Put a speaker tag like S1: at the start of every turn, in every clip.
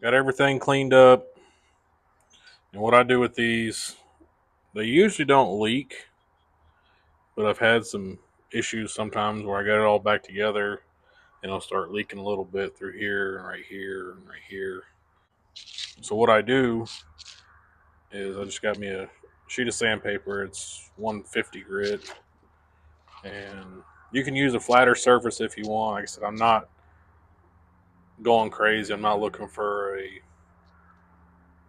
S1: Got everything cleaned up. And what I do with these, they usually don't leak, but I've had some issues sometimes where I got it all back together and it'll start leaking a little bit through here and right here and right here. So what I do is I just got me a sheet of sandpaper. It's 150 grit, and you can use a flatter surface if you want. Like I said, I'm not going crazy. I'm not looking for a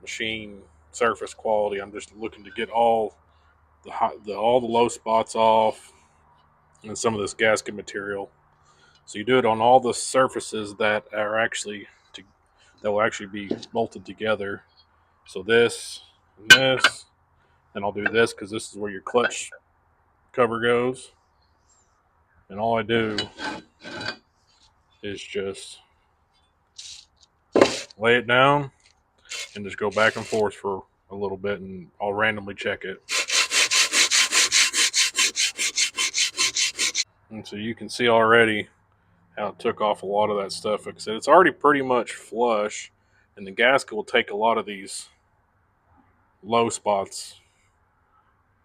S1: machine surface quality. I'm just looking to get all all the low spots off and some of this gasket material. So you do it on all the surfaces that are actually to, that will actually be bolted together. So this and this, and I'll do this because this is where your clutch cover goes. And all I do is just lay it down and just go back and forth for a little bit, and I'll randomly check it. And so you can see already how it took off a lot of that stuff. Like I said, it's already pretty much flush, and the gasket will take a lot of these low spots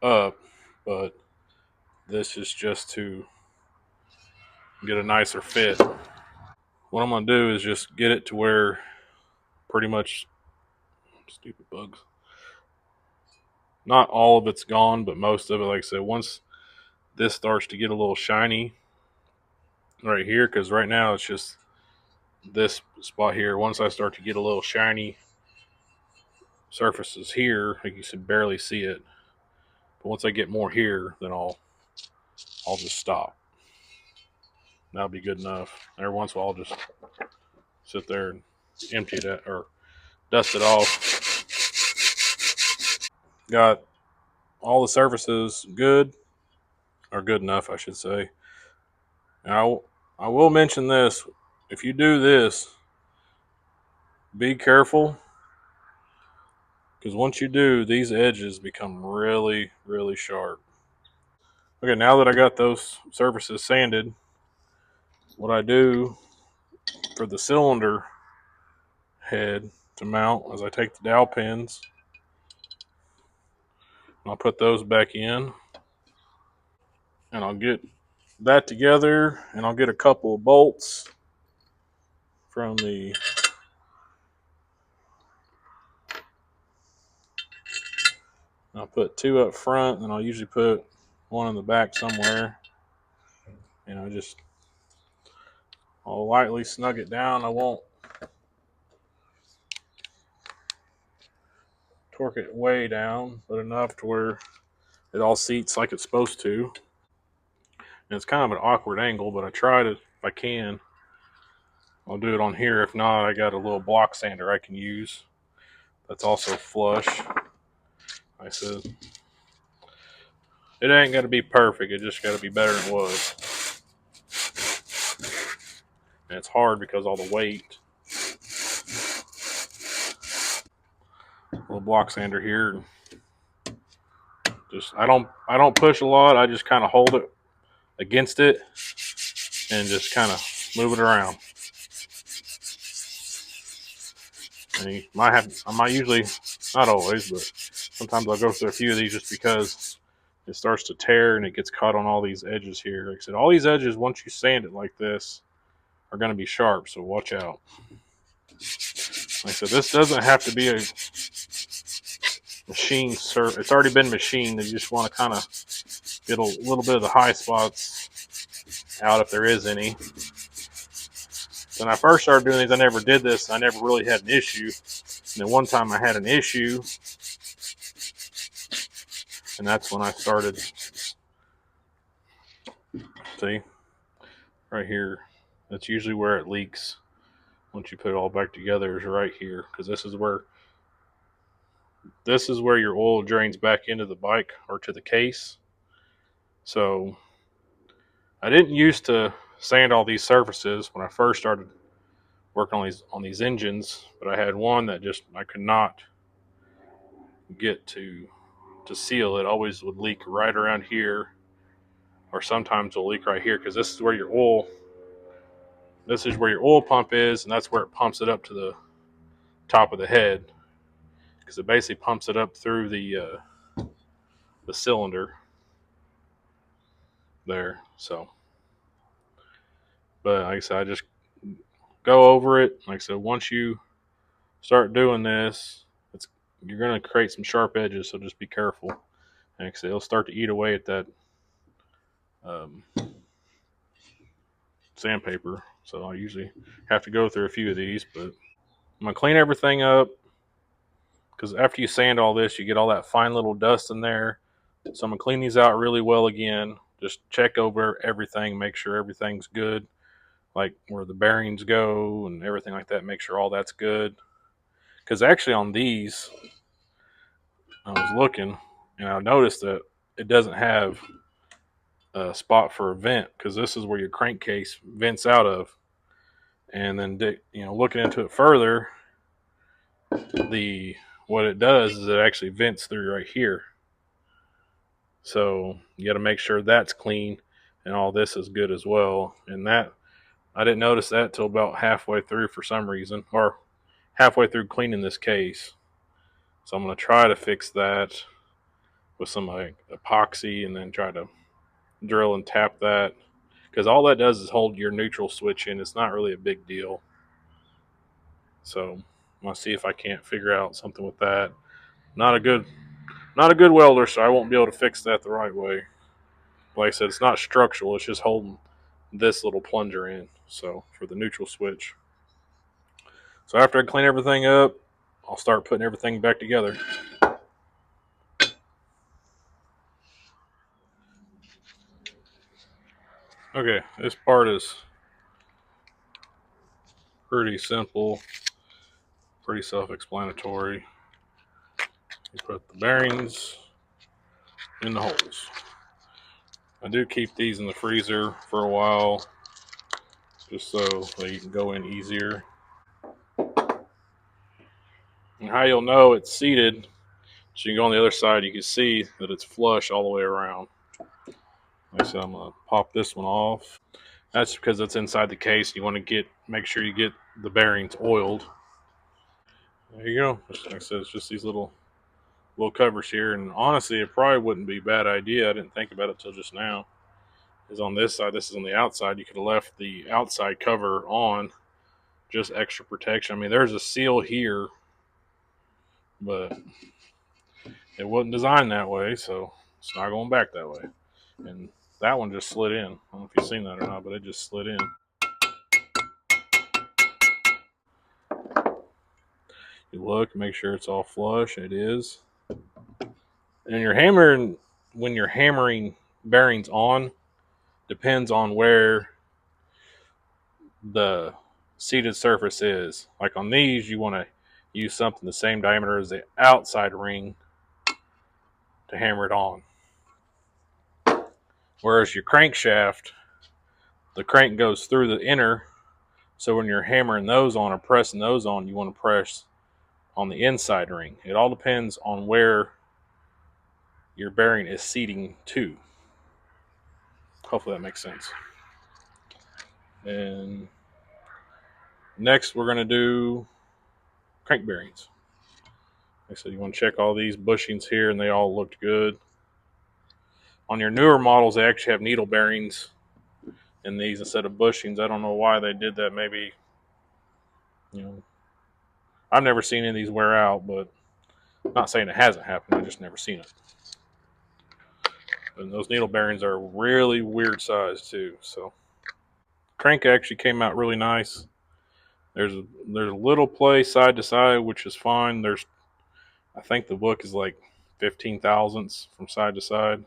S1: up, but this is just to get a nicer fit. What I'm going to do is just get it to where pretty much, stupid bugs, not all of it's gone, but most of it. Like I said, once this starts to get a little shiny right here, because right now it's just this spot here. Once I start to get a little shiny surfaces here, like you can barely see it. But once I get more here, then I'll just stop. That'll be good enough. Every once in a while, I'll just sit there and empty that or dust it off. Got all the surfaces good, or good enough, I should say. Now, I will mention this: if you do this, be careful, because once you do, these edges become really, really sharp. Okay, now that I got those surfaces sanded, what I do for the cylinder head to mount is I take the dowel pins and I'll put those back in, and I'll get that together, and I'll get a couple of bolts from the I'll put two up front, and I'll usually put one in the back somewhere. Just I'll lightly snug it down. I won't torque it way down, but enough to where it all seats like it's supposed to. And it's kind of an awkward angle, but I try to, if I can, I'll do it on here. If not, I got a little block sander I can use. That's also flush. Like I said, it ain't got to be perfect. It just got to be better than it was. And it's hard because all the weight. Little block sander here. Just I don't push a lot. I just kind of hold it against it and just kind of move it around. And I might usually, not always, but sometimes I'll go through a few of these just because it starts to tear and it gets caught on all these edges here. Like I said, all these edges, once you sand it like this, are going to be sharp, so watch out. Like I said, this doesn't have to be a machine surface. It's already been machined. You just want to kind of get a little bit of the high spots out if there is any. When I first started doing these, I never did this. I never really had an issue. And then one time I had an issue, and that's when I started. See, right here, that's usually where it leaks. Once you put it all back together, is right here, because this is where your oil drains back into the bike or to the case. So I didn't used to sand all these surfaces when I first started working on these engines, but I had one that just I could not get to seal. It always would leak right around here, or sometimes it'll leak right here, because this is where your oil pump is, and that's where it pumps it up to top of the head, because it basically pumps it up through the cylinder there. So, but like I said, I just go over it. Like I said, once you start doing this, it's you're gonna create some sharp edges, so just be careful. And like I said, it'll start to eat away at that um, sandpaper. So I usually have to go through a few of these, but I'm gonna clean everything up because after you sand all this, you get all that fine little dust in there. So I'm gonna clean these out really well again. Just check over everything, make sure everything's good, like where the bearings go and everything like that. Make sure all that's good. Because actually on these, I was looking and I noticed that it doesn't have a spot for a vent because this is where your crankcase vents out of. And then looking into it further, the what it does is it actually vents through right here. So you got to make sure that's clean and all this is good as well. And that I didn't notice that till about halfway through for some reason, or halfway through cleaning this case. So I'm going to try to fix that with some like epoxy and then try to drill and tap that, because all that does is hold your neutral switch in. It's not really a big deal. So I'm going to see if I can't figure out something with that. Not a good welder, so I won't be able to fix that the right way. Like I said, it's not structural. It's just holding this little plunger in. So for the neutral switch. So after I clean everything up, I'll start putting everything back together. Okay, this part is pretty simple, pretty self-explanatory. You put the bearings in the holes. I do keep these in the freezer for a while, just so they can go in easier. And how you'll know it's seated, so you can go on the other side, you can see that it's flush all the way around. Like I said, I'm going to pop this one off. That's because it's inside the case. You want to make sure you get the bearings oiled. There you go. Like I said, it's just these little covers here. And honestly, it probably wouldn't be a bad idea. I didn't think about it till just now. Is on this side. This is on the outside. You could have left the outside cover on, just extra protection. I mean, there's a seal here, but it wasn't designed that way, so it's not going back that way. And that one just slid in. I don't know if you've seen that or not, but it just slid in. You look, make sure it's all flush. It is. And when you're hammering bearings on, depends on where the seated surface is. Like on these, you want to use something the same diameter as the outside ring to hammer it on. Whereas your crankshaft, the crank goes through the inner, so when you're hammering those on or pressing those on, you want to press on the inside ring. It all depends on where your bearing is seating to. Hopefully that makes sense. And next we're going to do crank bearings. Like I said, you want to check all these bushings here, and they all looked good. On your newer models, they actually have needle bearings in these instead of bushings. I don't know why they did that. Maybe, I've never seen any of these wear out, but I'm not saying it hasn't happened. I've just never seen it. And those needle bearings are really weird size too. So crank actually came out really nice. There's a little play side to side, which is fine. I think the book is like 15 thousandths from side to side,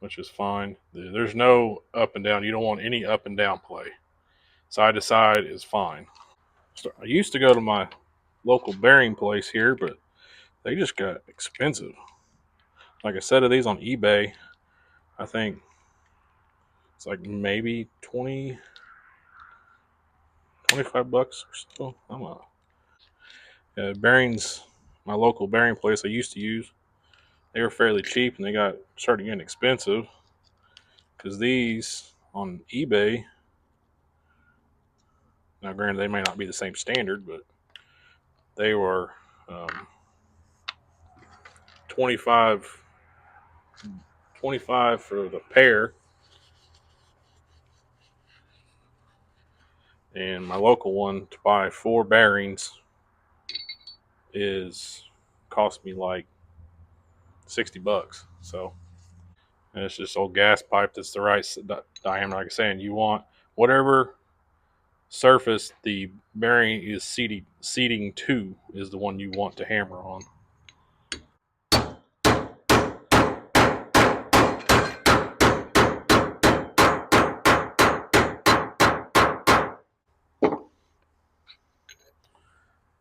S1: which is fine. There's no up and down. You don't want any up and down play. Side to side is fine. So I used to go to my local bearing place here, but they just got expensive. Like a set of these on eBay, I think it's like maybe 20, 25 bucks or so. I don't know. Bearings, my local bearing place I used to use, they were fairly cheap, and they started getting expensive because these on eBay, now granted they may not be the same standard, but They were 25 for the pair, and my local one to buy 4 bearings is cost me like $60. So, and it's just old gas pipe that's the right diameter. Like I'm saying, you want whatever surface the bearing is seating to is the one you want to hammer on.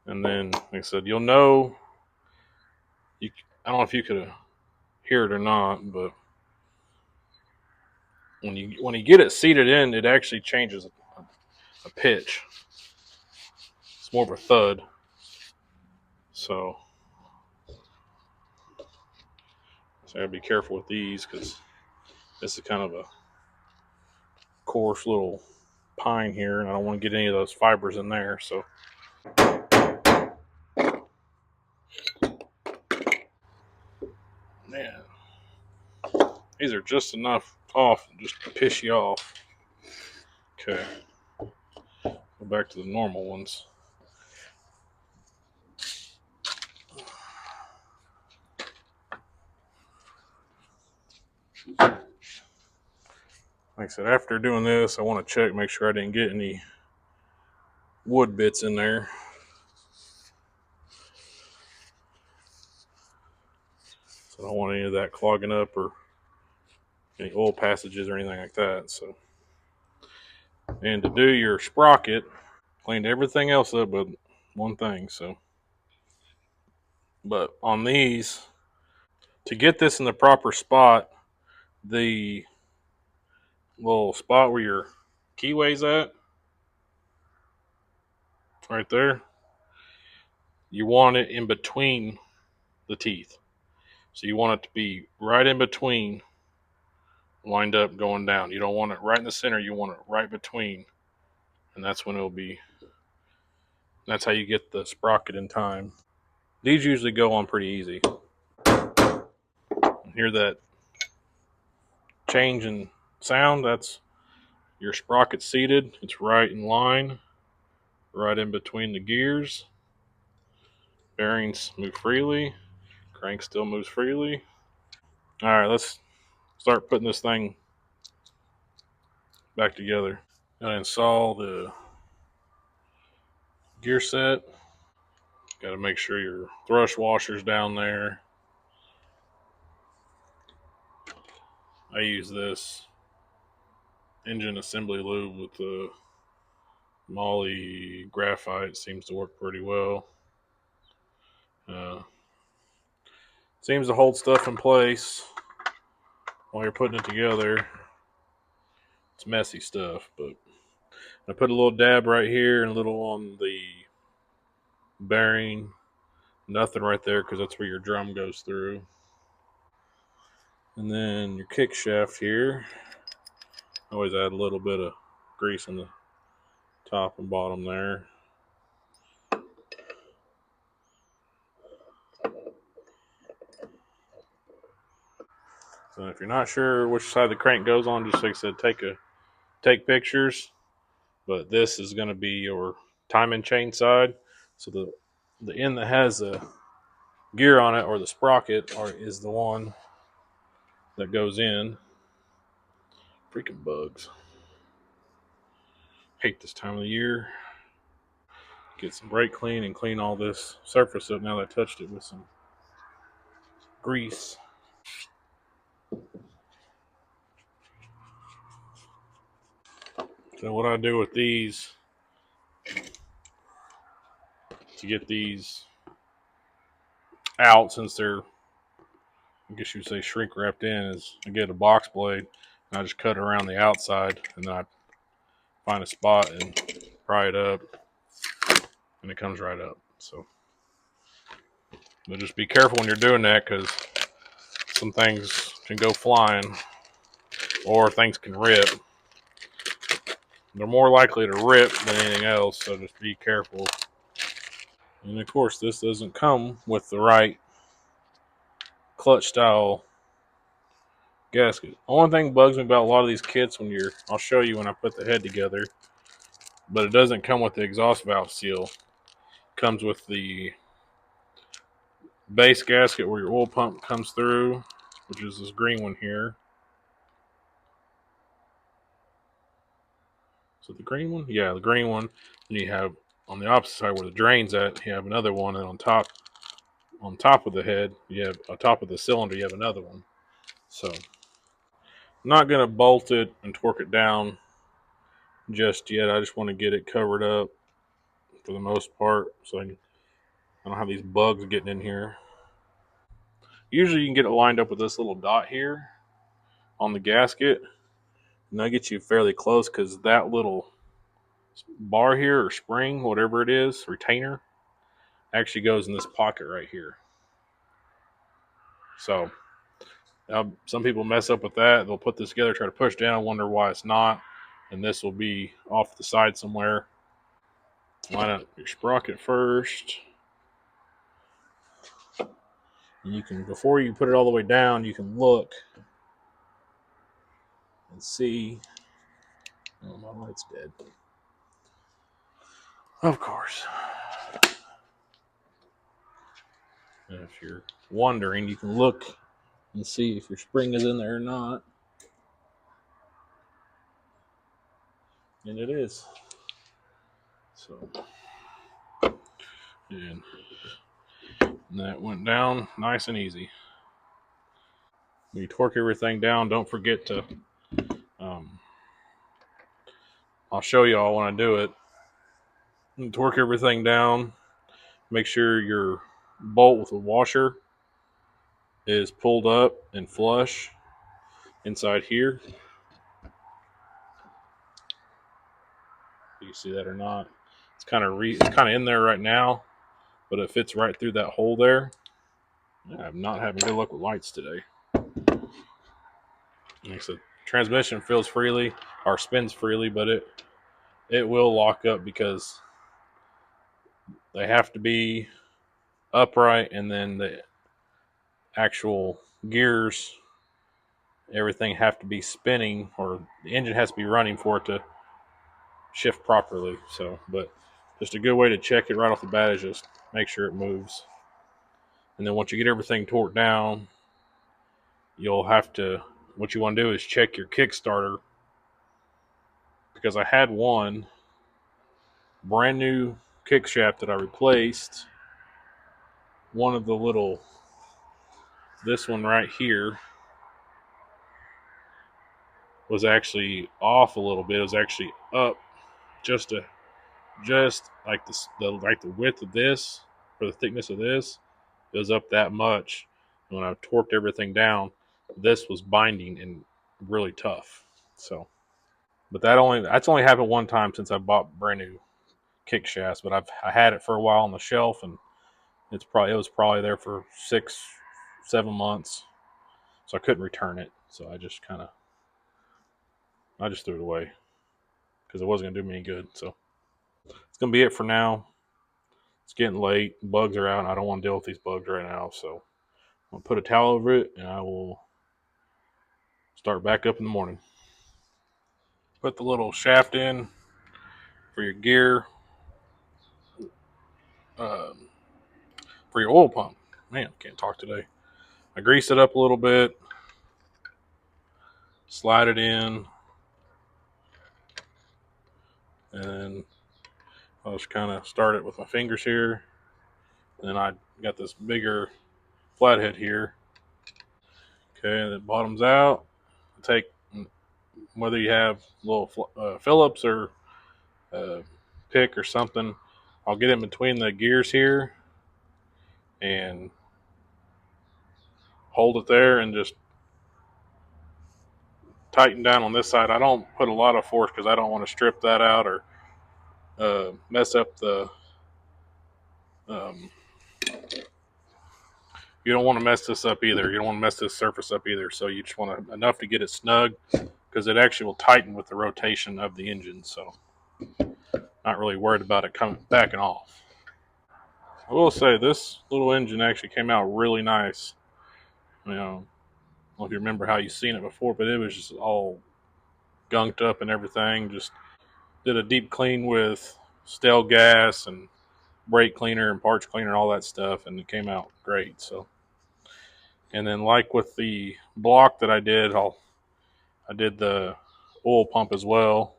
S1: And then, like I said, you'll know. I don't know if you could hear it or not, but when you get it seated in, it actually changes a pitch. It's more of a thud. So I gotta be careful with these because this is kind of a coarse little pine here, and I don't want to get any of those fibers in there. So, man, these are just enough off just to piss you off. Okay, go back to the normal ones. Like I said, after doing this, I want to check, make sure I didn't get any wood bits in there. So I don't want any of that clogging up or any oil passages or anything like that. So, and to do your sprocket, cleaned everything else up but one thing. So, but on these, to get this in the proper spot, the little spot where your keyway's at, right there, you want it in between the teeth. So you want it to be right in between, lined up going down. You don't want it right in the center, you want it right between. And that's when it'll be, that's how you get the sprocket in time. These usually go on pretty easy. Hear that change in sound? That's your sprocket seated. It's right in line, right in between the gears. Bearings move freely. Crank still moves freely. All right, let's start putting this thing back together. Gotta install the gear set. Gotta make sure your thrush washer's down there. I use this engine assembly lube with the Moly graphite. Seems to work pretty well. Seems to hold stuff in place while you're putting it together. It's messy stuff, but I put a little dab right here and a little on the bearing. Nothing right there because that's where your drum goes through. And then your kick shaft here. Always add a little bit of grease on the top and bottom there. So if you're not sure which side the crank goes on, just like I said, take pictures. But this is going to be your timing chain side. So the end that has the gear on it or the sprocket is the one that goes in. Freaking bugs. Hate this time of the year. Get some brake clean and clean all this surface up now that I touched it with some grease. So what I do with these to get these out, since they're, I guess you would say, shrink wrapped in, is I get a box blade and I just cut it around the outside, and then I find a spot and pry it up, and it comes right up. So, but just be careful when you're doing that because some things can go flying or things can rip. They're more likely to rip than anything else, so just be careful. And of course, this doesn't come with the right clutch style gasket. Only thing bugs me about a lot of these kits I'll show you when I put the head together, but it doesn't come with the exhaust valve seal. It comes with the base gasket where your oil pump comes through, which is this green one here. Is it the green one? Yeah, the green one. And you have on the opposite side where the drain's at, you have another one, and on top of the head, you have on top of the cylinder, you have another one. So I'm not gonna bolt it and torque it down just yet. I just want to get it covered up for the most part, so I don't have these bugs getting in here. Usually, you can get it lined up with this little dot here on the gasket, and that gets you fairly close because that little bar here or spring, whatever it is, retainer, actually goes in this pocket right here. So some people mess up with that. They'll put this together, try to push down, wonder why it's not, and this will be off the side somewhere. Line up your sprocket first. You can, before you put it all the way down, you can look and see. Oh, my light's dead. Of course. And if you're wondering, you can look and see if your spring is in there or not. And it is. So, and that went down nice and easy. When you torque everything down, don't forget to, I'll show y'all when I do it. And torque everything down. Make sure your bolt with the washer is pulled up and flush inside here. You can see that or not. It's kind of in there right now, but it fits right through that hole there. I'm not having good luck with lights today. Like I said, transmission feels freely or spins freely, but it will lock up because they have to be upright, and then the actual gears, everything have to be spinning, or the engine has to be running for it to shift properly. So, but just a good way to check it right off the bat is just make sure it moves. And then once you get everything torqued down, you'll have to, what you want to do is check your Kickstarter, because I had one brand new kick shaft that I replaced. One of the this one right here was actually off a little bit. It was actually up just like the width of this, or the thickness of this. It was up that much. And when I torqued everything down, this was binding and really tough. So, but that's only happened one time since I bought brand new kick shafts. But I had it for a while on the shelf, and it was probably there for 6-7 months. So I couldn't return it. So I just threw it away because it wasn't gonna do me any good. So it's gonna be it for now. It's getting late. Bugs are out. I don't want to deal with these bugs right now. So I'm gonna put a towel over it, and I will start back up in the morning. Put the little shaft in for your gear, um, for your oil pump. Man, I can't talk today. I grease it up a little bit, slide it in, and I'll just kind of start it with my fingers here. And then I got this bigger flathead here. Okay, and it bottoms out. Take, whether you have little Phillips or pick or something, I'll get in between the gears here and hold it there and just tighten down on this side. I don't put a lot of force because I don't want to strip that out or mess up the. Um, you don't want to mess this up either. You don't want to mess this surface up either. So you just want enough to get it snug, because it actually will tighten with the rotation of the engine. So not really worried about it backing off. I will say this little engine actually came out really nice. You know, I don't know if you remember how you've seen it before, but it was just all gunked up and everything. Just did a deep clean with stale gas and brake cleaner and parts cleaner and all that stuff, and it came out great. So, and then like with the block that I did the oil pump as well.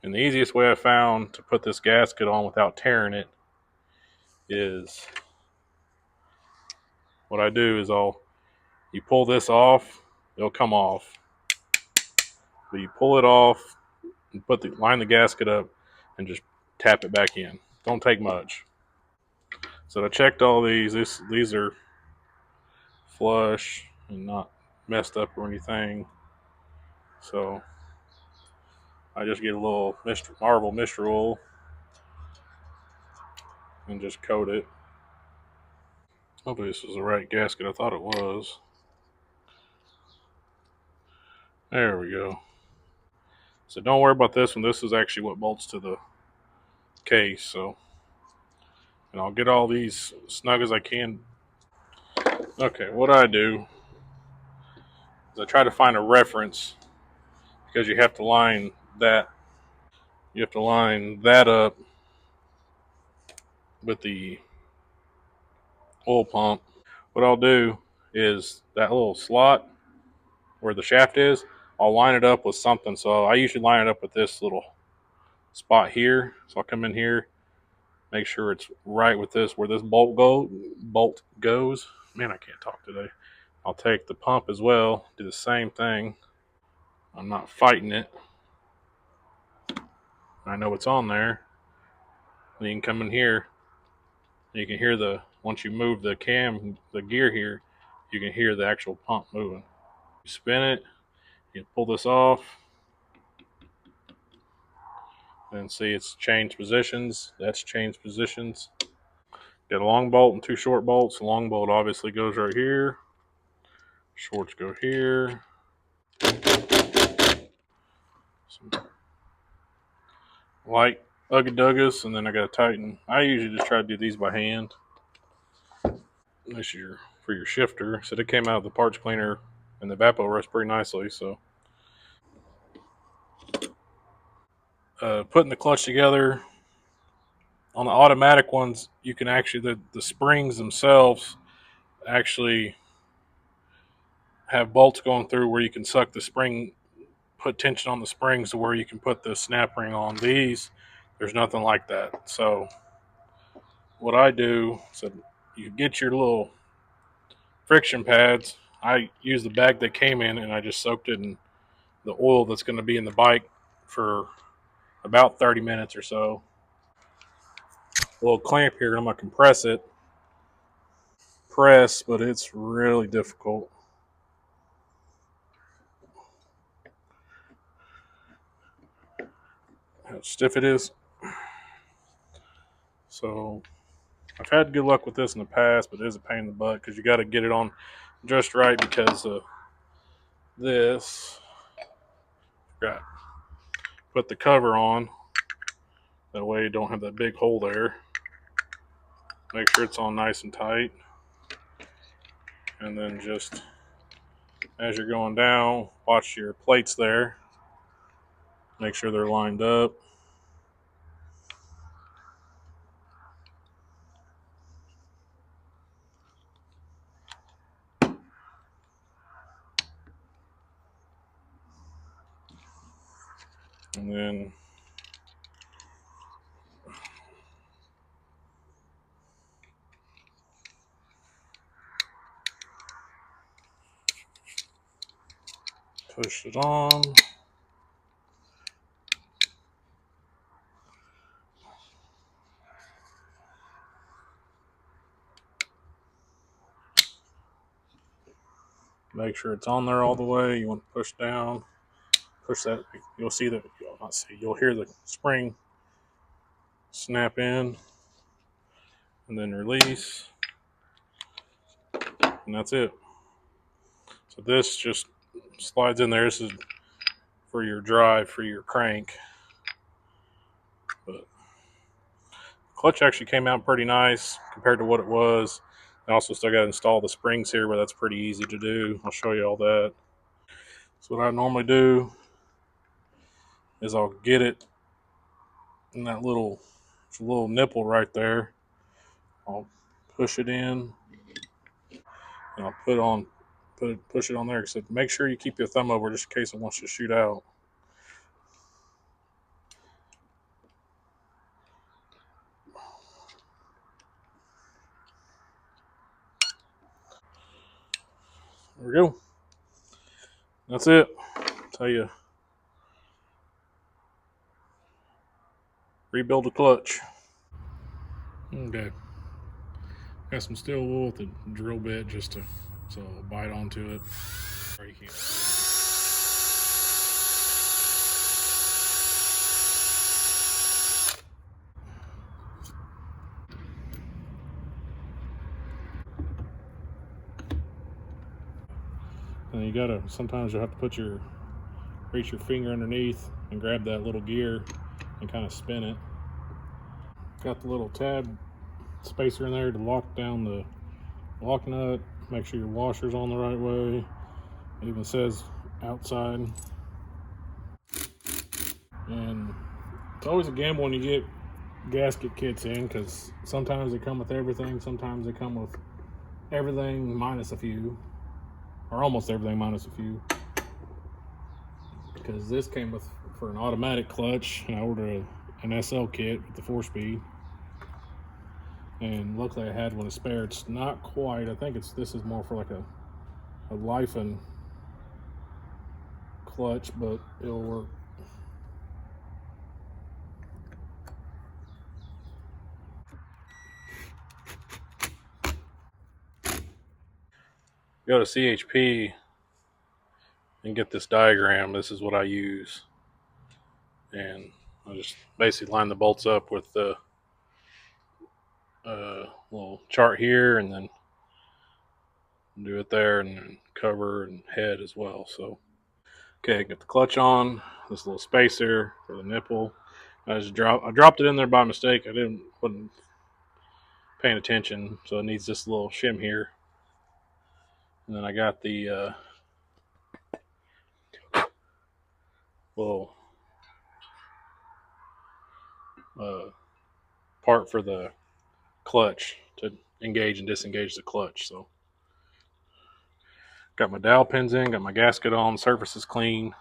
S1: And the easiest way I found to put this gasket on without tearing it is what I do is you pull this off, it'll come off. But you pull it off and line the gasket up and just tap it back in. Don't take much. So I checked all these. These are flush and not messed up or anything. So I just get a little Marvel Mr. Oil and just coat it. Hopefully this is the right gasket. I thought it was. There we go. So don't worry about this one. This is actually what bolts to the case. So, and I'll get all these snug as I can. Okay, what I do is I try to find a reference because you have to line that. You have to line that up with the oil pump. What I'll do is that little slot where the shaft is, I'll line it up with something. So I usually line it up with this little spot here. So I'll come in here, make sure it's right with this where this bolt goes. Man, I can't talk today. I'll take the pump as well, do the same thing. I'm not fighting it. I know it's on there. Then you can come in here. You can hear once you move the gear here, you can hear the actual pump moving. You spin it, you pull this off, and see it's changed positions. That's changed positions. Got a long bolt and two short bolts. The long bolt obviously goes right here. Shorts go here. Some light Ugga Duggas, and then I got to tighten. I usually just try to do these by hand. This is for your shifter. So it came out of the parts cleaner and the Vaporust pretty nicely. So putting the clutch together on the automatic ones, you can actually the springs themselves actually have bolts going through where you can suck the spring, put tension on the springs to where you can put the snap ring on. These, there's nothing like that. So what I do, so you get your little friction pads. I use the bag they came in and I just soaked it in the oil that's going to be in the bike for about 30 minutes or so. A little clamp here, I'm going to compress it. Press, but it's really difficult. How stiff it is. So I've had good luck with this in the past, but it is a pain in the butt because you got to get it on just right because of this. Got put the cover on. That way you don't have that big hole there. Make sure it's on nice and tight. And then just as you're going down, watch your plates there. Make sure they're lined up. And then push it on. Make sure it's on there all the way. You want to push down. Push that. You'll see that. You'll not see. You'll hear the spring snap in, and then release, and that's it. So this just slides in there. This is for your drive for your crank. But clutch actually came out pretty nice compared to what it was. I also still got to install the springs here, but that's pretty easy to do. I'll show you all that. So what I normally do is I'll get it in that little nipple right there. I'll push it in and I'll push it on there. So make sure you keep your thumb over just in case it wants to shoot out. There we go. That's it. Tell you, rebuild the clutch. Okay. Got some steel wool with a drill bit just to so it'll bite onto it. Or you can't see it. And you gotta sometimes you have to reach your finger underneath and grab that little gear and kind of spin it. Got the little tab spacer in there to lock down the lock nut. Make sure your washer's on the right way. It even says outside. And it's always a gamble when you get gasket kits in because sometimes they come with everything, sometimes they come with everything minus a few, or almost everything minus a few. Because this came with for an automatic clutch, and I ordered an SL kit with the 4-speed. And luckily I had one to spare. It's not quite. I think this is more for like a Lifen clutch, but it'll work. Go to CHP and get this diagram. This is what I use, and I just basically line the bolts up with the little chart here, and then do it there, and then cover and head as well. So, okay, get the clutch on. This little spacer for the nipple. I dropped it in there by mistake. Wasn't paying attention, so it needs this little shim here. And then I got the little uh, part for the clutch to engage and disengage the clutch. So got my dowel pins in, got my gasket on, surface is clean.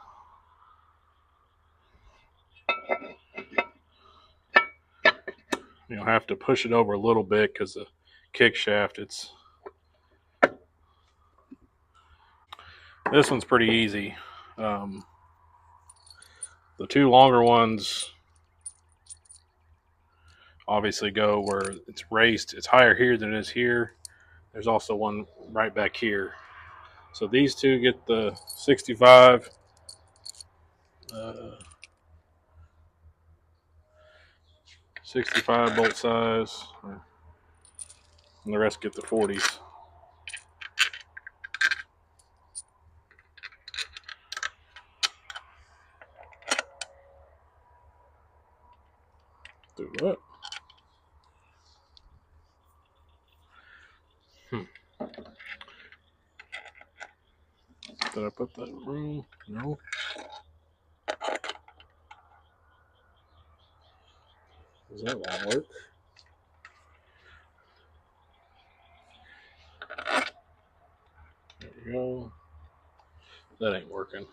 S1: You'll have to push it over a little bit because the kick shaft, this one's pretty easy. The two longer ones obviously go where it's raced. It's higher here than it is here. There's also one right back here. So these two get the 65 65 bolt size, and the rest get the 40s. Do that. Did I put that in room? No. Does that one work? There we go. That ain't working.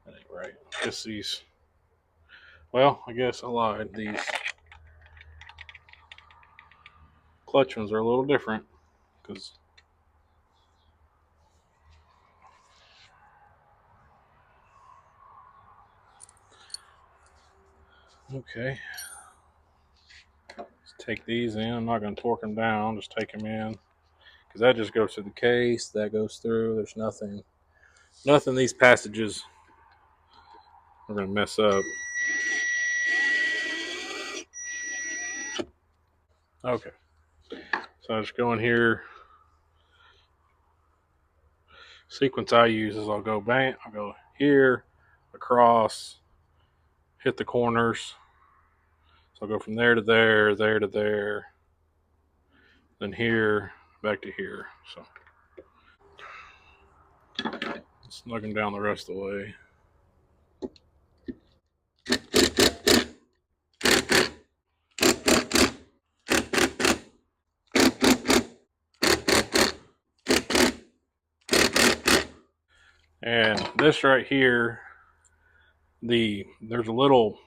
S1: That ain't right. Just these. Well, I guess I lied. These clutch ones are a little different because. Okay. Let's take these in. I'm not going to torque them down. Just take them in because that just goes through the case. That goes through. There's nothing. These passages are going to mess up. Okay. So I just go in here. Sequence I use is I'll go bang. I'll go here, across, hit the corners. So I'll go from there to there, there to there, then here, back to here. So snug them down the rest of the way. And this right here, there's a little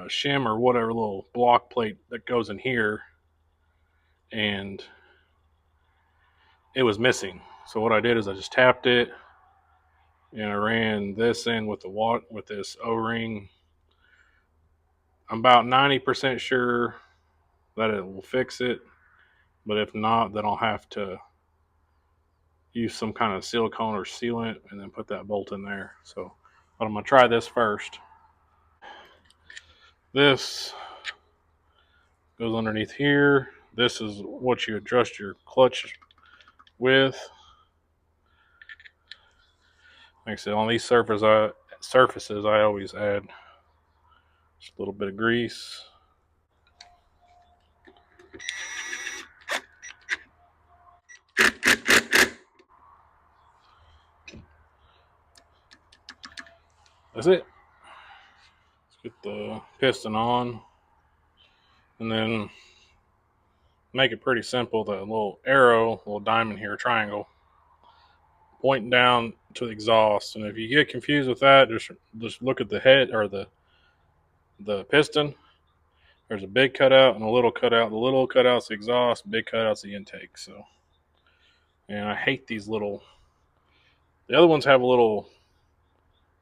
S1: shim or whatever little block plate that goes in here, and it was missing. So what I did is I just tapped it, and I ran this in with this O-ring. I'm about 90% sure that it will fix it, but if not, then I'll have to use some kind of silicone or sealant and then put that bolt in there. So, but I'm gonna try this first. This goes underneath here. This is what you adjust your clutch with. Like I said, on these surfaces, I always add just a little bit of grease. That's it. Let's get the piston on, and then make it pretty simple. The little arrow, little diamond here, triangle, pointing down to the exhaust. And if you get confused with that, just look at the head or the piston. There's a big cutout and a little cutout. The little cutout's the exhaust, big cutout's the intake. So, and I hate these little. The other ones have a little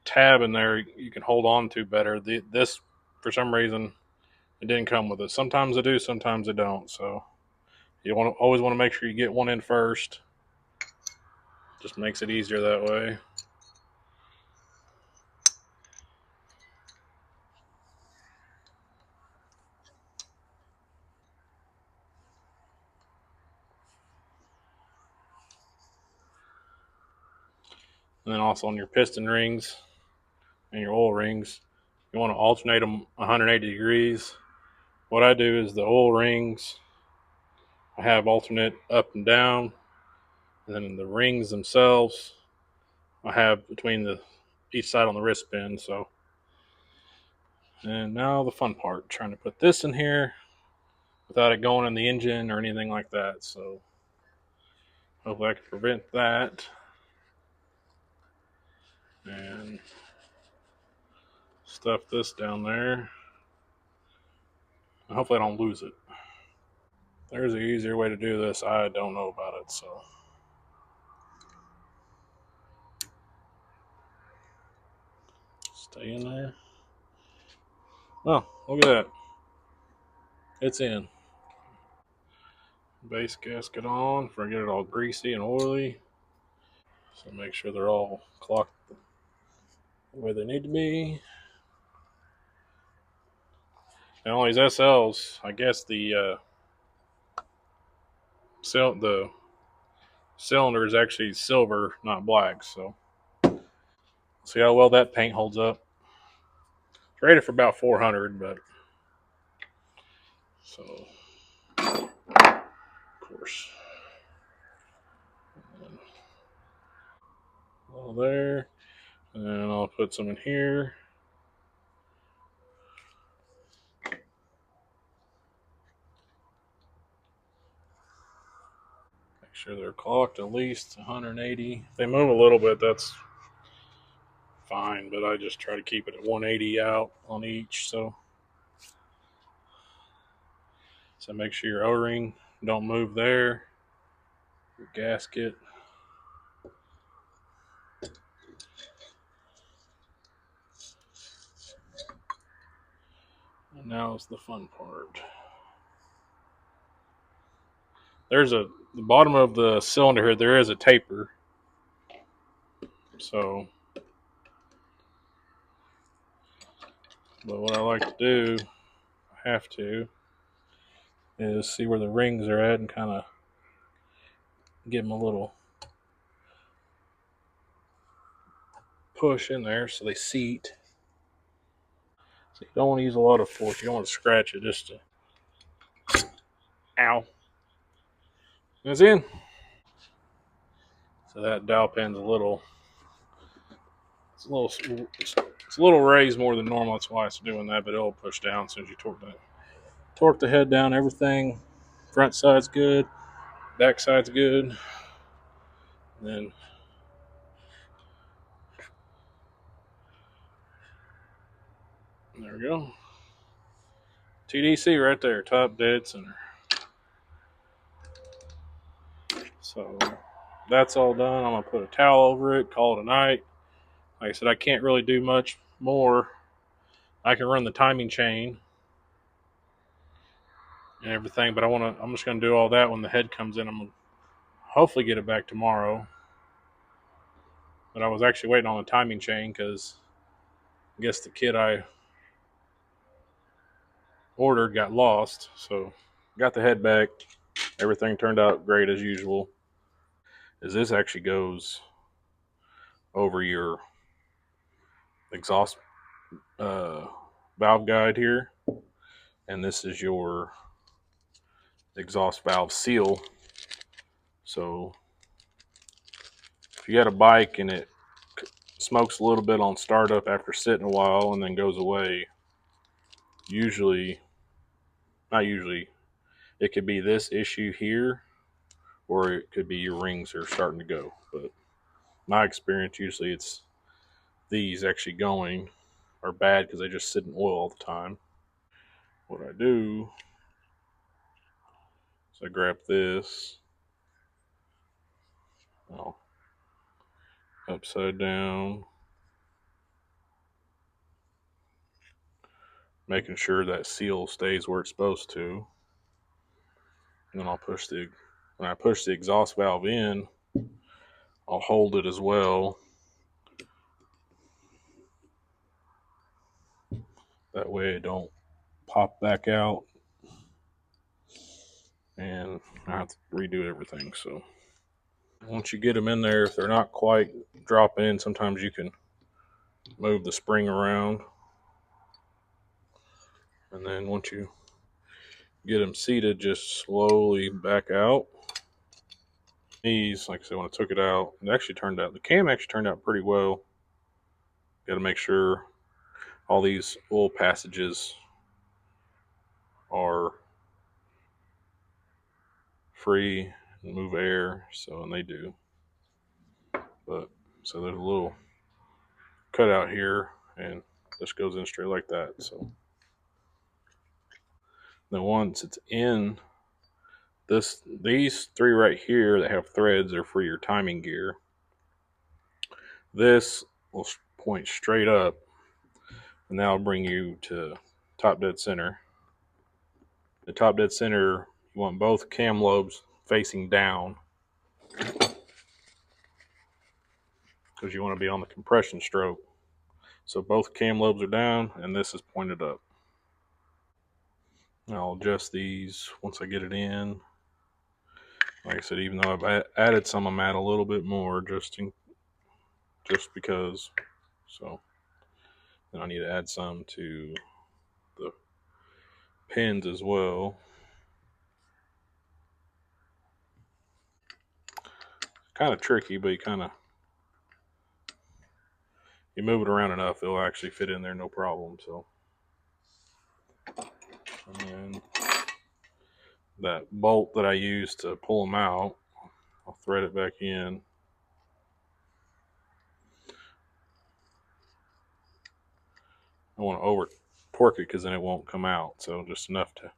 S1: tab in there you can hold on to better. This, for some reason, it didn't come with it. Sometimes they do, sometimes they don't. So you always want to make sure you get one in first. Just makes it easier that way. And then also on your piston rings and your oil rings, you want to alternate them 180 degrees. What I do is the oil rings, I have alternate up and down, and then the rings themselves, I have between each side on the wrist band. So, and now the fun part, trying to put this in here without it going in the engine or anything like that. So, hopefully I can prevent that. And stuff this down there. Hopefully I don't lose it. There's an easier way to do this. I don't know about it, so. Stay in there. Oh, look at that. It's in. Base gasket on before I get it all greasy and oily. So make sure they're all clocked where they need to be. And all these SLs, I guess the cylinder is actually silver, not black. So see how well that paint holds up. It's rated for about 400, but so of course. All there. And I'll put some in here. Make sure they're clocked at least 180. If they move a little bit, that's fine, but I just try to keep it at 180 out on each. So make sure your O-ring don't move there. Your gasket. And now is the fun part. There's the bottom of the cylinder here. There is a taper. So, but what I like to do, I have to, is see where the rings are at and kind of give them a little push in there so they seat. So you don't want to use a lot of force. You don't want to scratch it just to, ow. It's in. So that dowel pin's it's a little raised more than normal. That's why it's doing that, but it'll push down as soon as you torque the head down. Everything, front side's good, back side's good. And then there we go. TDC right there, top dead center. So that's all done. I'm gonna put a towel over it, call it a night. Like I said, I can't really do much more. I can run the timing chain and everything, but I'm just gonna do all that when the head comes in. I'm gonna hopefully get it back tomorrow. But I was actually waiting on the timing chain because I guess the kit I ordered got lost. So got the head back. Everything turned out great as usual. Is this actually goes over your exhaust uh, valve guide here, and this is your exhaust valve seal. So if you got a bike and it smokes a little bit on startup after sitting a while and then goes away, usually, not usually, it could be this issue here, or it could be your rings are starting to go. But my experience, usually it's these actually going are bad because they just sit in oil all the time. What I do is I grab this, I'll upside down, making sure that seal stays where it's supposed to. And then when I push the exhaust valve in, I'll hold it as well. That way it don't pop back out and I have to redo everything. So once you get them in there, if they're not quite dropping in, sometimes you can move the spring around. And then once you get them seated, just slowly back out. These, like I said, when I took it out, the cam actually turned out pretty well. Got to make sure all these oil passages are free and move air. So, and they do. But, so there's a little cutout here, and this goes in straight like that. So, then once it's in, these three right here that have threads are for your timing gear. This will point straight up, and that'll bring you to top dead center. The top dead center, you want both cam lobes facing down because you want to be on the compression stroke. So both cam lobes are down, and this is pointed up. I'll adjust these once I get it in. Like I said, even though I've added some, I'm add a little bit more just because. So then I need to add some to the pins as well. Kind of tricky, but you move it around enough, it'll actually fit in there no problem. So, and then that bolt that I used to pull them out, I'll thread it back in. I want to over torque it because then it won't come out. So just enough to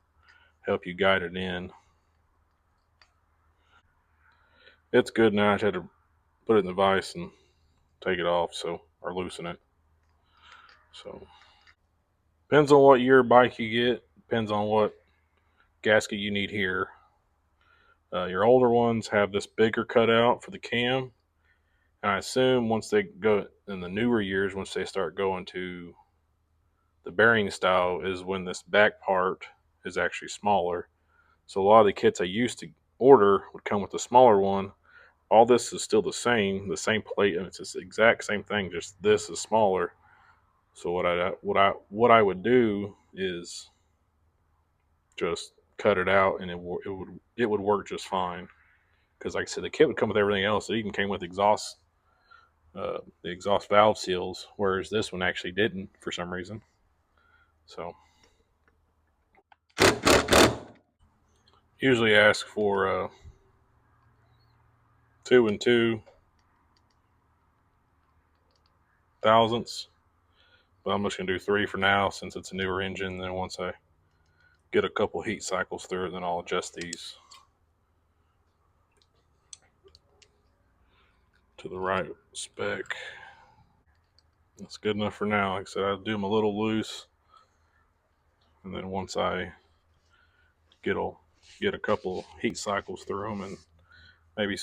S1: help you guide it in. It's good now. I just had to put it in the vise and take it off, or loosen it. So depends on what year bike you get. Depends on what gasket you need here. Your older ones have this bigger cutout for the cam, and I assume once they go in the newer years, once they start going to the bearing style, is when this back part is actually smaller. So a lot of the kits I used to order would come with the smaller one. All this is still the same plate, and it's the exact same thing, just this is smaller. So what I would do is just cut it out, and it would work just fine. Because like I said, the kit would come with everything else. It even came with the exhaust valve seals, whereas this one actually didn't for some reason. So usually ask for 2 and 2 thousandths, but I'm just gonna do 3 for now since it's a newer engine. Then once I get a couple heat cycles through it, then I'll adjust these to the right spec. That's good enough for now. Like I said, I'll do them a little loose, and then once I get a get a couple heat cycles through them, and maybe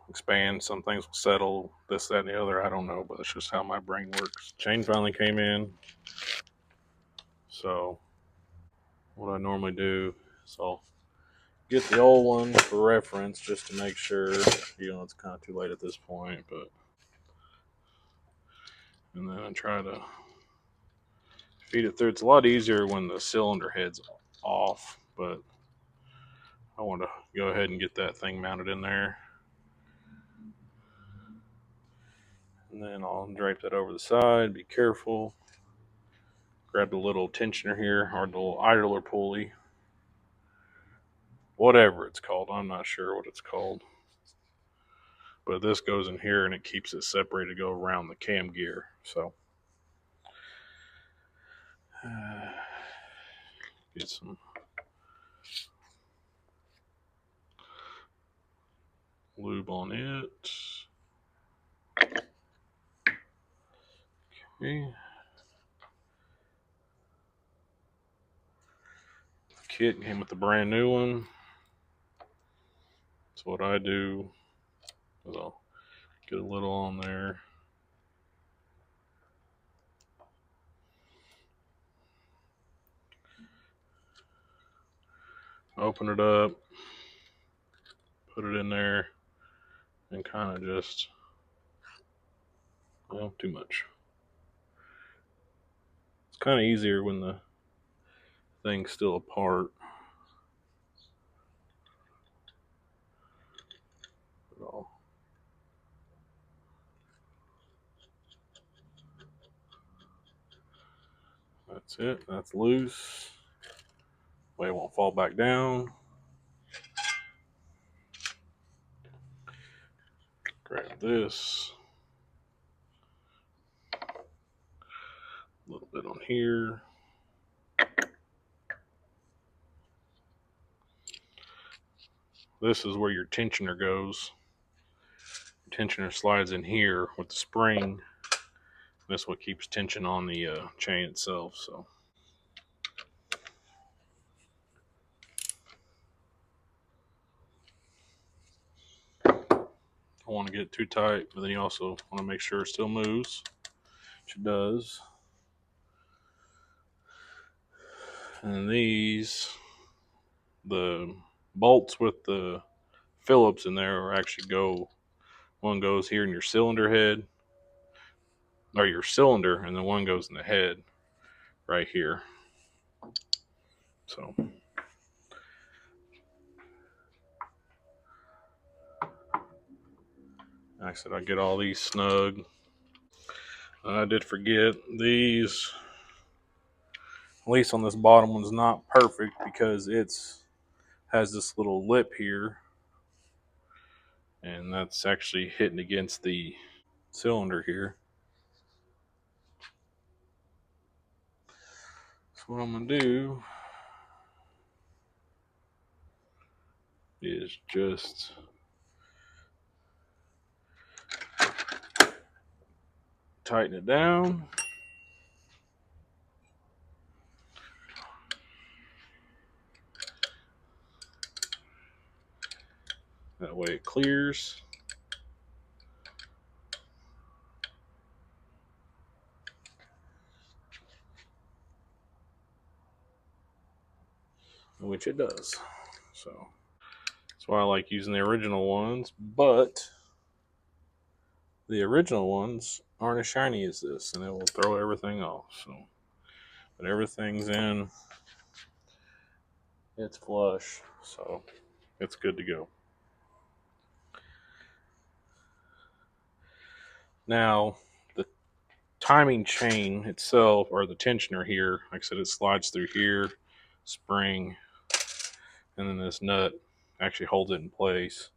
S1: expand, some things will settle. This, that, and the other. I don't know, but it's just how my brain works. Chain finally came in, so what I normally do is I'll get the old one for reference just to make sure. It's kind of too late at this point, but and then I try to feed it through. It's a lot easier when the cylinder head's off, but I want to go ahead and get that thing mounted in there. And then I'll drape that over the side. Be careful. Grab the little tensioner here, or the little idler pulley. Whatever it's called. I'm not sure what it's called. But this goes in here and it keeps it separated to go around the cam gear. So get some lube on it. Okay. The kit came with the brand new one. So what I do is I'll get a little on there. Open it up. Put it in there. And kind of just, well, too much. It's kind of easier when the thing's still apart. That's it. That's loose. Way it won't fall back down. Grab this. A little bit on here. This is where your tensioner goes. Your tensioner slides in here with the spring. That's what keeps tension on the chain itself. So don't want to get too tight, but then you also want to make sure it still moves, which it does. And these, the bolts with the Phillips in there, are actually one goes here in your cylinder head, or your cylinder, and then one goes in the head right here. So like I said, I get all these snug. I did forget these, at least on this bottom one's not perfect because it's has this little lip here, and that's actually hitting against the cylinder here. So what I'm gonna do is just tighten it down. That way it clears. Which it does. So that's why I like using the original ones, but The original ones aren't as shiny as this, and it will throw everything off. So, but everything's in, it's flush, so it's good to go. Now, the timing chain itself, or the tensioner here, like I said, it slides through here, spring, and then this nut actually holds it in place,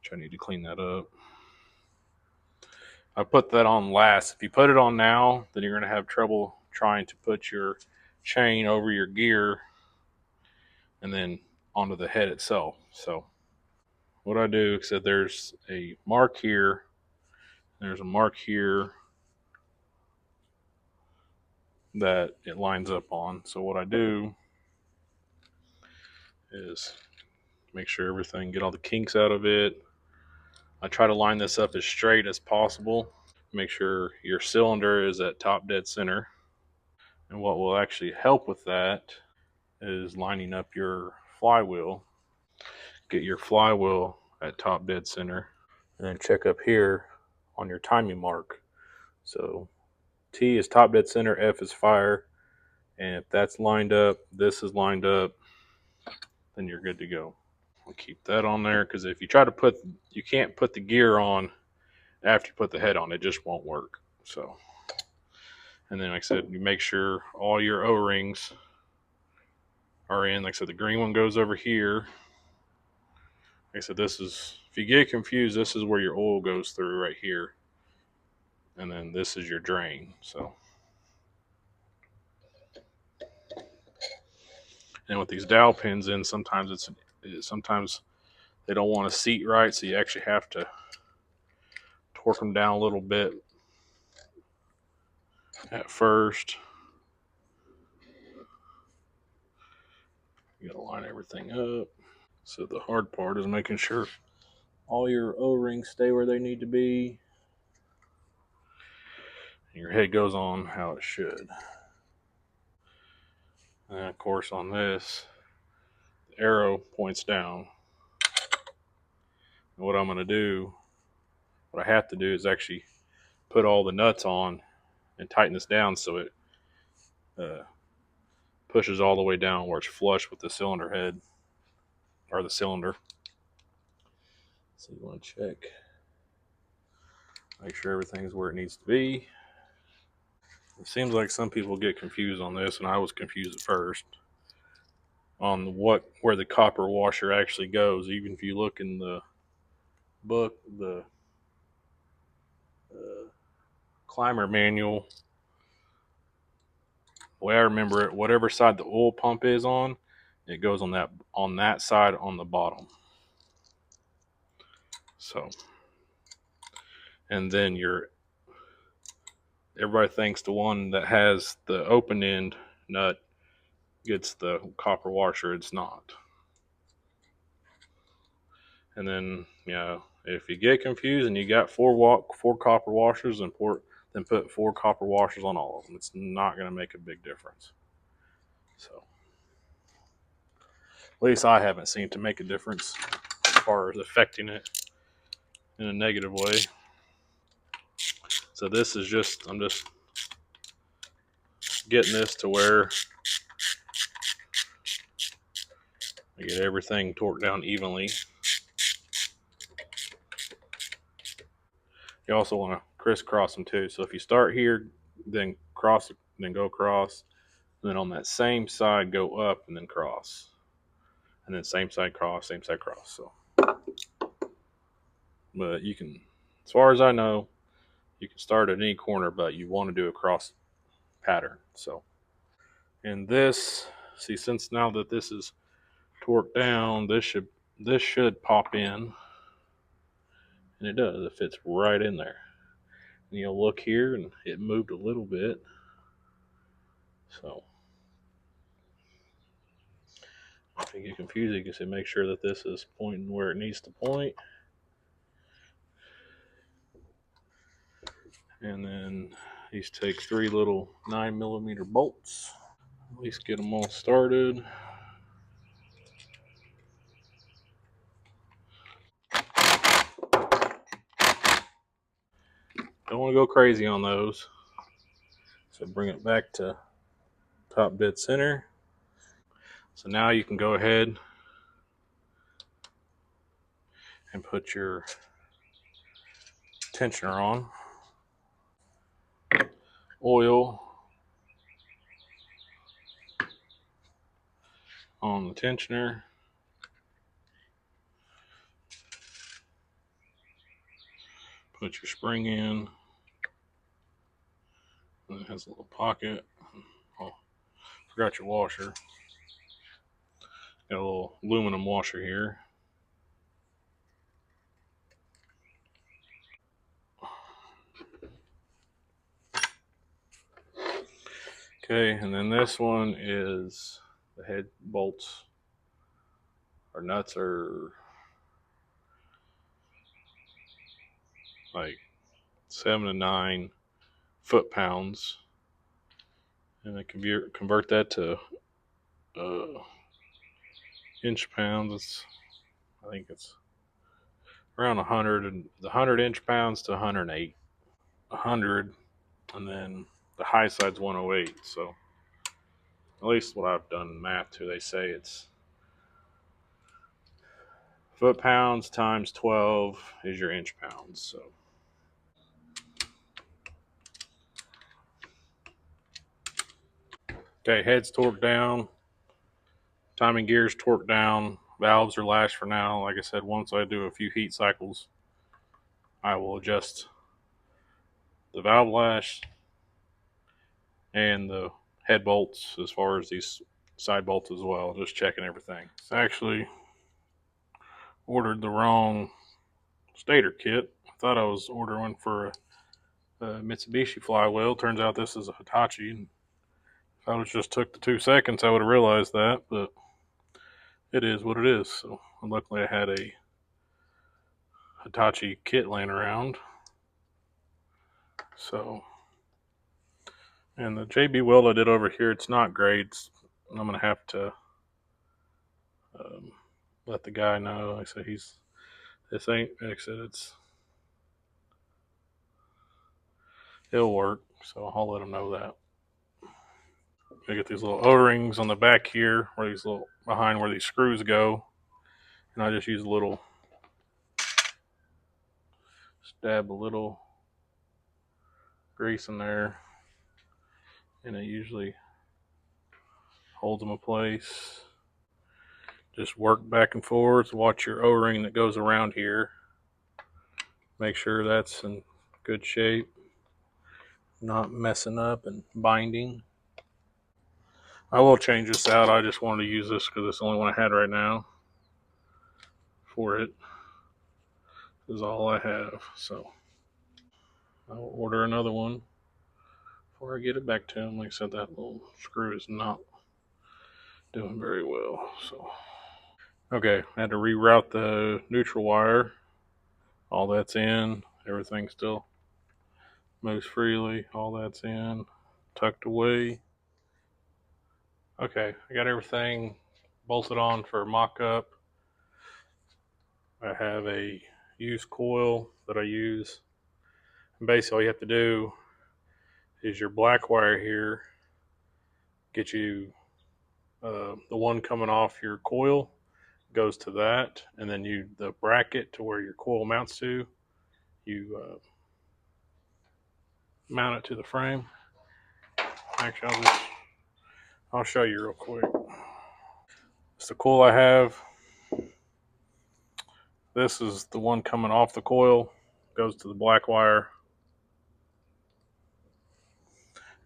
S1: which I need to clean that up. I put that on last. If you put it on now, then you're going to have trouble trying to put your chain over your gear and then onto the head itself. So what I do is that there's a mark here, there's a mark here that it lines up on. So what I do is make sure everything, get all the kinks out of it. I try to line this up as straight as possible. Make sure your cylinder is at top dead center. And what will actually help with that is lining up your flywheel. Get your flywheel at top dead center, and then check up here on your timing mark. So T is top dead center, F is fire, and if that's lined up, this is lined up, then you're good to go. We'll keep that on there because if you try to put, you can't put the gear on after you put the head on, it just won't work. So, and then like I said, you make sure all your O-rings are in. Like I said, the green one goes over here. Like I said, this is, if you get confused, this is where your oil goes through right here. And then this is your drain. So, and with these dowel pins in, sometimes sometimes they don't want to seat right, so you actually have to torque them down a little bit at first. You gotta line everything up. So the hard part is making sure all your O-rings stay where they need to be. And your head goes on how it should. And of course on this, the arrow points down. And what I'm gonna do, what I have to do is actually put all the nuts on and tighten this down so it pushes all the way down where it's flush with the cylinder head or the cylinder. So you want to check, make sure everything's where it needs to be. It seems like some people get confused on this, and I was confused at first on where the copper washer actually goes. Even if you look in the book, the climber manual, the way I remember it, whatever side the oil pump is on, it goes on that side on the bottom. So, and then everybody thinks the one that has the open end nut gets the copper washer. It's not. And then, if you get confused and you got four copper washers, then put 4 copper washers on all of them. It's not going to make a big difference. So, at least I haven't seen it to make a difference as far as affecting it in a negative way. So this is I'm just getting this to where I get everything torqued down evenly. You also want to crisscross them too. So if you start here, then cross, then go across, and then on that same side go up and then cross, and then same side cross, same side cross. So, but you can, as far as I know, you can start at any corner, but you want to do a cross pattern. So, and this, see, since now that this is torqued down, this should pop in, and it does. It fits right in there. And you'll look here, and it moved a little bit. So, if you get confused, you can say make sure that this is pointing where it needs to point. And then these take 3 little 9mm bolts. At least get them all started. Don't want to go crazy on those. So bring it back to top dead center. So now you can go ahead and put your tensioner on. Oil on the tensioner. Put your spring in. And it has a little pocket. Oh, forgot your washer. Got a little aluminum washer here. Okay, and then this one is the head bolts or nuts are like 7 to 9 foot-pounds, and I convert that to inch pounds. I think it's around 100 and the 100 inch pounds to 108, 100, and then the high side's 108. So at least what I've done math to, they say it's foot-pounds times 12 is your inch pounds. So okay, head's torqued down, timing gears torqued down, valves are lashed for now. Like I said, once I do a few heat cycles, I will adjust the valve lash and the head bolts as far as these side bolts as well, just checking everything. I actually ordered the wrong stator kit. I thought I was ordering one for a Mitsubishi flywheel. Turns out this is a Hitachi. If I just took the 2 seconds, I would have realized that, but it is what it is. So luckily I had a Hitachi kit laying around. So, and the JB weld I did over here, it's not great. I'm going to have to let the guy know. Like I said, this ain't, like I said, it'll work. So I'll let him know that. I get these little O-rings on the back here, where these little behind where these screws go, and I just use a little stab a little grease in there, and it usually holds them in place. Just work back and forth. Watch your O-ring that goes around here. Make sure that's in good shape, not messing up and binding. I will change this out. I just wanted to use this because it's the only one I had right now for it. This is all I have. So I'll order another one before I get it back to him. Like I said, that little screw is not doing very well. So okay, I had to reroute the neutral wire. All that's in. Everything still moves freely. All that's in. Tucked away. Okay, I got everything bolted on for mock-up. I have a used coil that I use. And basically, all you have to do is your black wire here, get you the one coming off your coil goes to that, and then the bracket to where your coil mounts to, you mount it to the frame. Actually, I'll show you real quick. It's the coil I have. This is the one coming off the coil, goes to the black wire,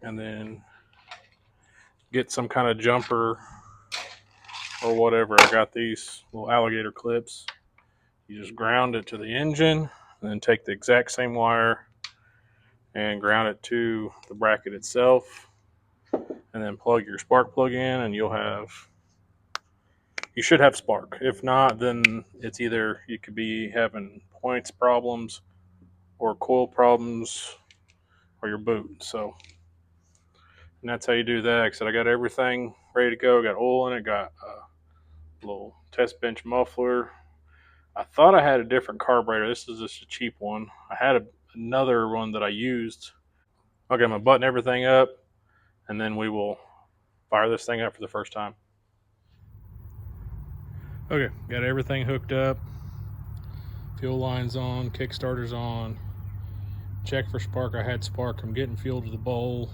S1: and then get some kind of jumper or whatever. I got these little alligator clips. You just ground it to the engine, and then take the exact same wire and ground it to the bracket itself, and then plug your spark plug in, and you should have spark. If not, then it's either you could be having points problems or coil problems or your boot. So, and that's how you do that. Like I said, I got everything ready to go. Got oil in it. Got a little test bench muffler. I thought I had a different carburetor. This is just a cheap one. I had a another one that I used. Okay, I'm gonna button everything up, and then we will fire this thing up for the first time. Okay, got everything hooked up. Fuel line's on, Kickstarter's on. Check for spark. I had spark. I'm getting fuel to the bowl.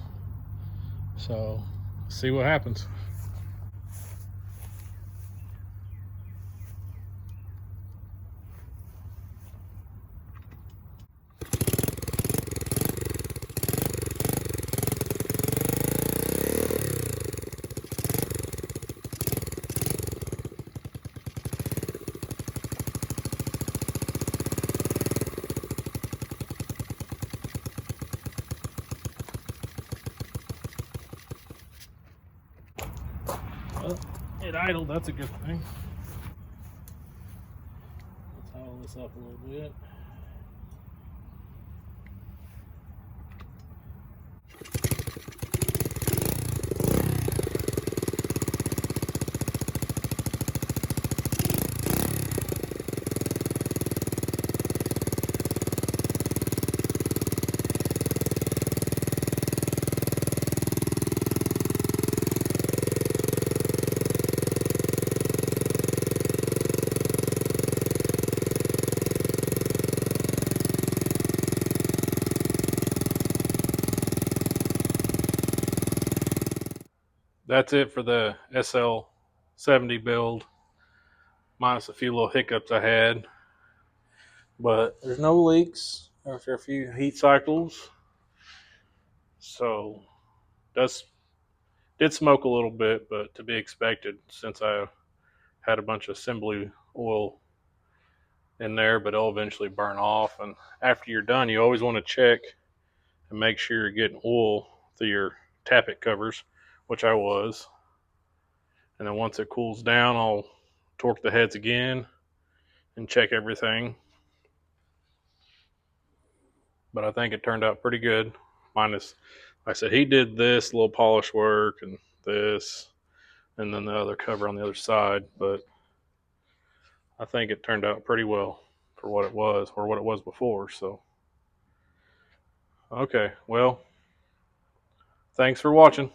S1: So, see what happens. Well, it idled. That's a good thing. Let's idle this up a little bit. That's it for the SL70 build, minus a few little hiccups I had. But there's no leaks after a few heat cycles. So, does did smoke a little bit, but to be expected since I had a bunch of assembly oil in there, but it'll eventually burn off. And after you're done, you always want to check and make sure you're getting oil through your tappet covers, which I was. And then once it cools down, I'll torque the heads again and check everything. But I think it turned out pretty good. Minus, like I said, he did this little polish work and this, and then the other cover on the other side. But I think it turned out pretty well for what it was, or what it was before. So, okay, well, thanks for watching.